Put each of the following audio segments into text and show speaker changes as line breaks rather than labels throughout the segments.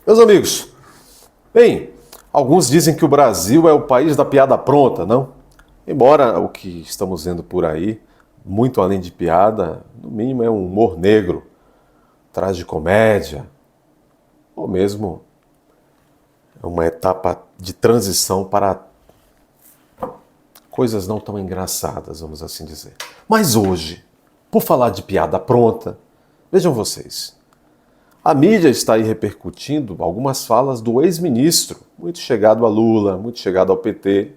Meus amigos, bem, alguns dizem que o Brasil é o país da piada pronta, não? Embora o que estamos vendo por aí, muito além de piada, no mínimo é um humor negro, tragicomédia, ou mesmo uma etapa de transição para coisas não tão engraçadas, vamos assim dizer. Mas hoje, por falar de piada pronta, vejam vocês, a mídia está aí repercutindo algumas falas do ex-ministro, muito chegado a Lula, muito chegado ao PT,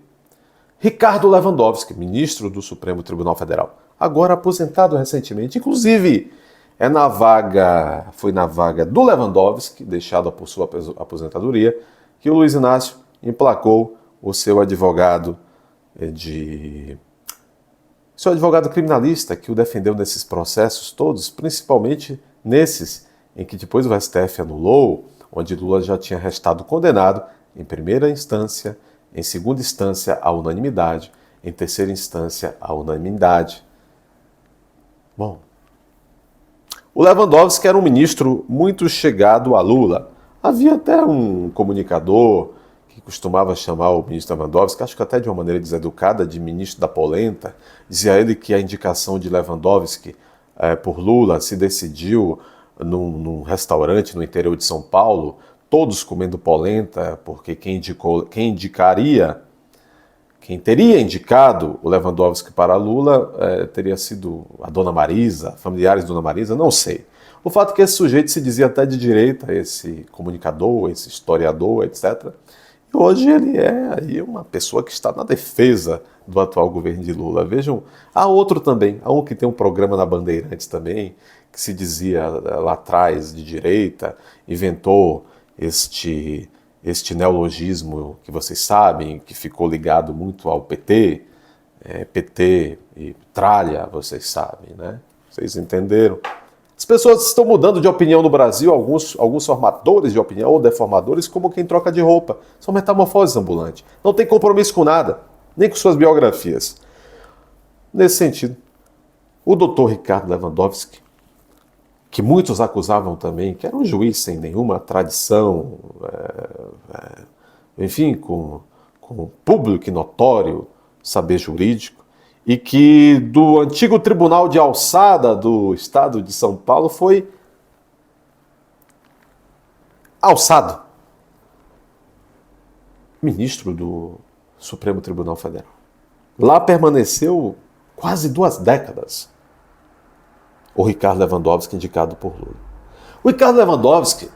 Ricardo Lewandowski, ministro do Supremo Tribunal Federal, agora aposentado recentemente. Inclusive, foi na vaga do Lewandowski, deixada por sua aposentadoria, que o Luiz Inácio emplacou o seu advogado criminalista que o defendeu nesses processos todos, principalmente nesses em que depois o STF anulou, onde Lula já tinha restado condenado em primeira instância, em segunda instância à unanimidade, em terceira instância à unanimidade. Bom, o Lewandowski era um ministro muito chegado a Lula. Havia até um comunicador que costumava chamar o ministro Lewandowski, acho que até de uma maneira deseducada, de ministro da polenta. Dizia ele que a indicação de Lewandowski por Lula se decidiu num restaurante no interior de São Paulo, todos comendo polenta, porque quem teria indicado o Lewandowski para Lula teria sido a Dona Marisa, familiares de Dona Marisa, não sei. O fato é que esse sujeito se dizia até de direita, esse comunicador, esse historiador, etc. E hoje ele é aí uma pessoa que está na defesa do atual governo de Lula. Vejam, há outro também, há um que tem um programa na Bandeirantes também, que se dizia lá atrás de direita, inventou este neologismo que vocês sabem, que ficou ligado muito ao PT, PT e tralha, vocês sabem, né? Vocês entenderam? As pessoas estão mudando de opinião no Brasil, alguns formadores de opinião ou deformadores, como quem troca de roupa. São metamorfoses ambulantes. Não tem compromisso com nada, nem com suas biografias. Nesse sentido, o doutor Ricardo Lewandowski, que muitos acusavam também que era um juiz sem nenhuma tradição, enfim, com público e notório saber jurídico, e que do antigo Tribunal de Alçada do Estado de São Paulo foi alçado ministro do Supremo Tribunal Federal. Lá permaneceu quase 2 décadas o Ricardo Lewandowski, indicado por Lula. O Ricardo Lewandowski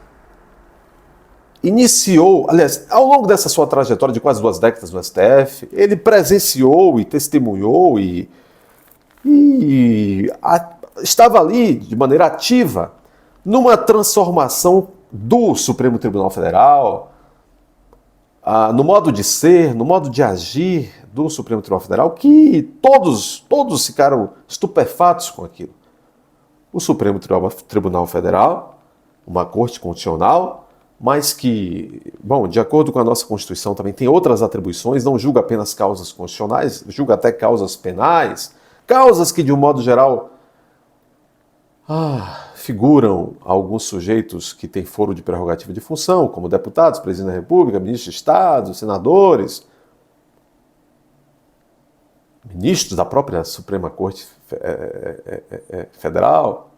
iniciou, aliás, ao longo dessa sua trajetória de quase 2 décadas no STF, ele presenciou e testemunhou e estava ali de maneira ativa numa transformação do Supremo Tribunal Federal, no modo de ser, no modo de agir do Supremo Tribunal Federal, que todos ficaram estupefatos com aquilo. O Supremo Tribunal Federal, uma corte constitucional, mas que, bom, de acordo com a nossa Constituição também tem outras atribuições, não julga apenas causas constitucionais, julga até causas penais, causas que de um modo geral figuram alguns sujeitos que têm foro de prerrogativa de função, como deputados, presidente da República, ministros de Estado, senadores, ministros da própria Suprema Corte Federal.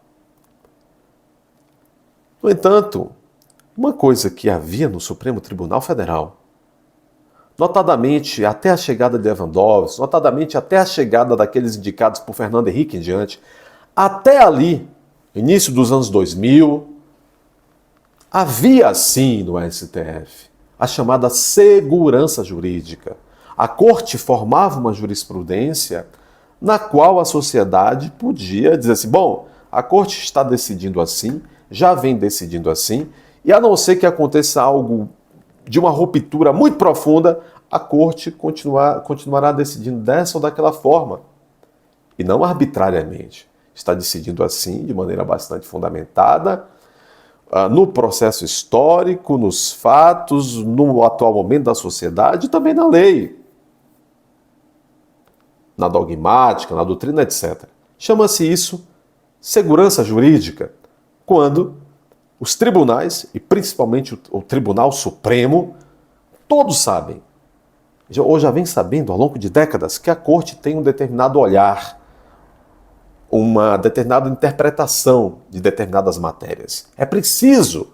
No entanto, uma coisa que havia no Supremo Tribunal Federal, notadamente até a chegada de Lewandowski, notadamente até a chegada daqueles indicados por Fernando Henrique em diante, até ali, início dos anos 2000, havia sim no STF a chamada segurança jurídica. A corte formava uma jurisprudência na qual a sociedade podia dizer assim, bom, a corte está decidindo assim, já vem decidindo assim, e a não ser que aconteça algo de uma ruptura muito profunda, a corte continuará decidindo dessa ou daquela forma, e não arbitrariamente. Está decidindo assim, de maneira bastante fundamentada, no processo histórico, nos fatos, no atual momento da sociedade e também na lei, na dogmática, na doutrina, etc. Chama-se isso segurança jurídica, quando Os tribunais, e principalmente o Tribunal Supremo, todos sabem, ou já vem sabendo ao longo de décadas, que a Corte tem um determinado olhar, uma determinada interpretação de determinadas matérias. É preciso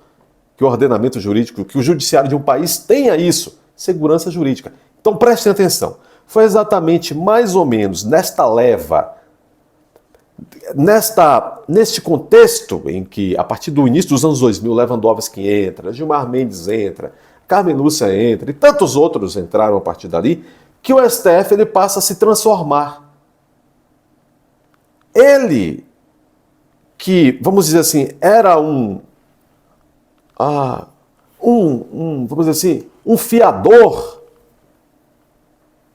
que o ordenamento jurídico, que o judiciário de um país tenha isso, segurança jurídica. Então prestem atenção. Foi exatamente mais ou menos nesta leva, neste contexto em que, a partir do início dos anos 2000, Lewandowski entra, Gilmar Mendes entra, Carmen Lúcia entra e tantos outros entraram a partir dali, que o STF ele passa a se transformar. Ele, que, vamos dizer assim, era vamos dizer assim, um fiador,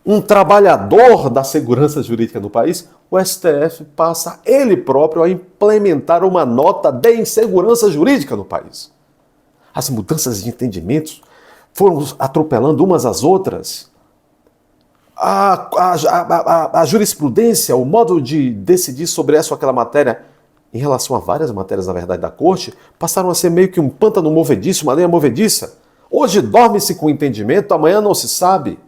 um trabalhador da segurança jurídica no país, o STF passa ele próprio a implementar uma nota de insegurança jurídica no país. As mudanças de entendimentos foram atropelando umas às outras. A jurisprudência, o modo de decidir sobre essa ou aquela matéria, em relação a várias matérias, na verdade, da Corte, passaram a ser meio que um pântano movediço, uma lenha movediça. Hoje dorme-se com entendimento, amanhã não se sabe.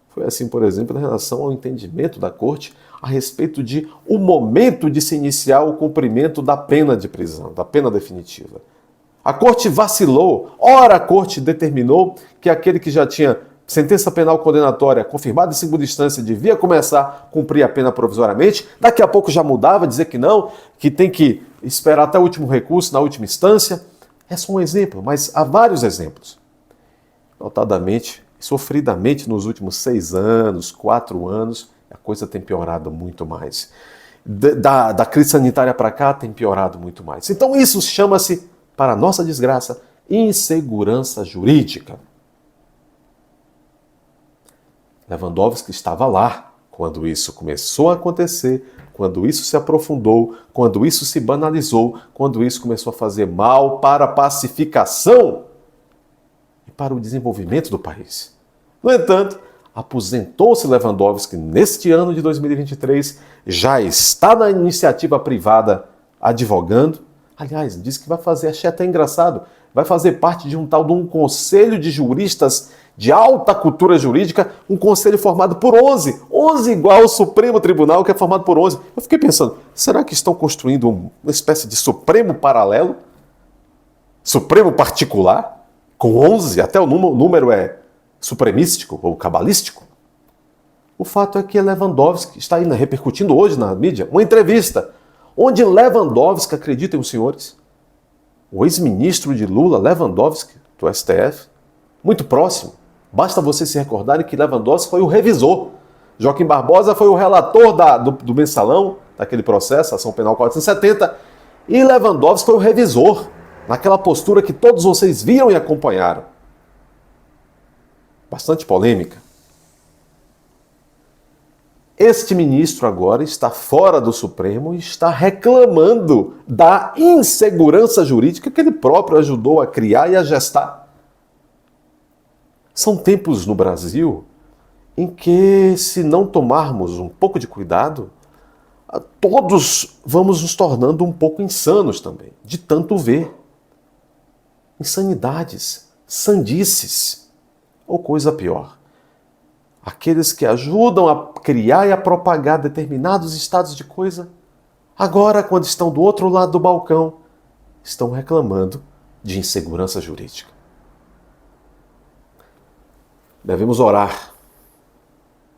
Foi assim, por exemplo, em relação ao entendimento da Corte a respeito de o momento de se iniciar o cumprimento da pena de prisão, da pena definitiva. A Corte vacilou. Ora, a Corte determinou que aquele que já tinha sentença penal condenatória confirmada em segunda instância devia começar a cumprir a pena provisoriamente. Daqui a pouco já mudava, dizer que não, que tem que esperar até o último recurso na última instância. É só um exemplo, mas há vários exemplos. Notadamente, sofridamente nos últimos 6 anos, 4 anos, a coisa tem piorado muito mais. Da crise sanitária para cá tem piorado muito mais. Então isso chama-se, para a nossa desgraça, insegurança jurídica. Lewandowski estava lá quando isso começou a acontecer, quando isso se aprofundou, quando isso se banalizou, quando isso começou a fazer mal para a pacificação e para o desenvolvimento do país. No entanto, aposentou-se Lewandowski neste ano de 2023, já está na iniciativa privada advogando. Aliás, disse que vai fazer, achei até engraçado, vai fazer parte de um tal de um conselho de juristas de alta cultura jurídica, um conselho formado por 11 igual ao Supremo Tribunal, que é formado por 11. Eu fiquei pensando, será que estão construindo uma espécie de Supremo paralelo? Supremo particular? Com 11? Até o número é supremístico ou cabalístico? O fato é que Lewandowski está aí repercutindo hoje na mídia uma entrevista onde Lewandowski, acreditem os senhores, o ex-ministro de Lula, Lewandowski, do STF, muito próximo. Basta vocês se recordarem que Lewandowski foi o revisor. Joaquim Barbosa foi o relator do mensalão, daquele processo, ação penal 470, e Lewandowski foi o revisor, naquela postura que todos vocês viram e acompanharam. Bastante polêmica. Este ministro agora está fora do Supremo e está reclamando da insegurança jurídica que ele próprio ajudou a criar e a gestar. São tempos no Brasil em que, se não tomarmos um pouco de cuidado, todos vamos nos tornando um pouco insanos também, de tanto ver. Insanidades, sandices, ou coisa pior. Aqueles que ajudam a criar e a propagar determinados estados de coisa, agora, quando estão do outro lado do balcão, estão reclamando de insegurança jurídica. Devemos orar